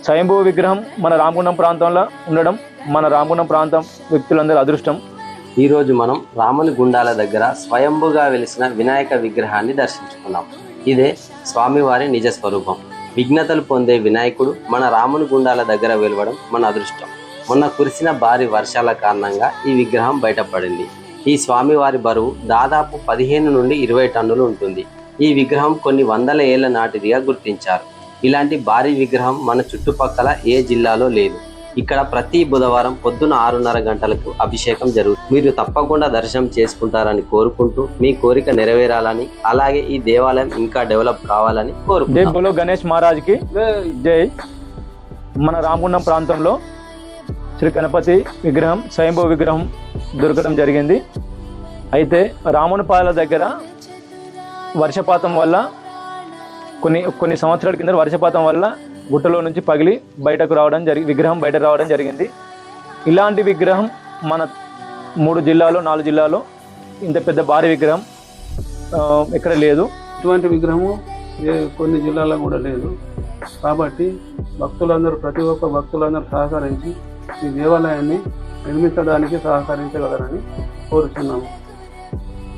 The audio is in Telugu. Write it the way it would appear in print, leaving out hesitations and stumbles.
స్వయంభూ విగ్రహం మన రామగుండం ప్రాంతంలో ఉండడం మన రామగుండం ప్రాంతం వ్యక్తులందరూ అదృష్టం. ఈరోజు మనం రాముని గుండాల దగ్గర స్వయంభుగా వెలిసిన వినాయక విగ్రహాన్ని దర్శించుకున్నాం. ఇదే స్వామివారి నిజ స్వరూపం. విఘ్నతలు పొందే వినాయకుడు మన రాముని గుండాల దగ్గర వెలవడం మన అదృష్టం. మొన్న కురిసిన భారీ వర్షాల కారణంగా ఈ విగ్రహం బయటపడింది. ఈ స్వామివారి బరువు దాదాపు 15 నుండి 20 టన్నులు ఉంటుంది. ఈ విగ్రహం కొన్ని వందల ఏళ్ల నాటిదిగా గుర్తించారు. ఇలాంటి భారీ విగ్రహం మన చుట్టుపక్కల ఏ జిల్లాలో లేదు. ఇక్కడ ప్రతి బుధవారం పొద్దున 6:30 గంటలకు అభిషేకం జరుగుతుంది. మీరు తప్పకుండా దర్శనం చేసుకుంటారని కోరుకుంటూ, మీ కోరిక నెరవేరాలని, అలాగే ఈ దేవాలయం ఇంకా డెవలప్ కావాలని కోరుకుంటున్నాం. జై బోలో గణేష్ మహారాజ్కి జై. మన రామగుండం ప్రాంతంలో శ్రీ గణపతి విగ్రహం, స్వయంభూ విగ్రహం దొరకడం జరిగింది. అయితే రాముని పాదాల దగ్గర వర్షపాతం వల్ల కొన్ని సంవత్సరాల కింద వర్షపాతం వల్ల గుట్టలో నుంచి పగిలి బయటకు రావడం విగ్రహం బయట రావడం జరిగింది. ఇలాంటి విగ్రహం మన 3 జిల్లాలో 4 జిల్లాలో ఇంత పెద్ద భారీ విగ్రహం ఎక్కడ లేదు. ఇటువంటి విగ్రహము కొన్ని జిల్లాల్లో కూడా లేదు. కాబట్టి ప్రతి ఒక్క భక్తులందరూ సహకరించి ఈ దేవాలయాన్ని నిర్మించడానికి సహకరించగలరని కోరుతున్నాము.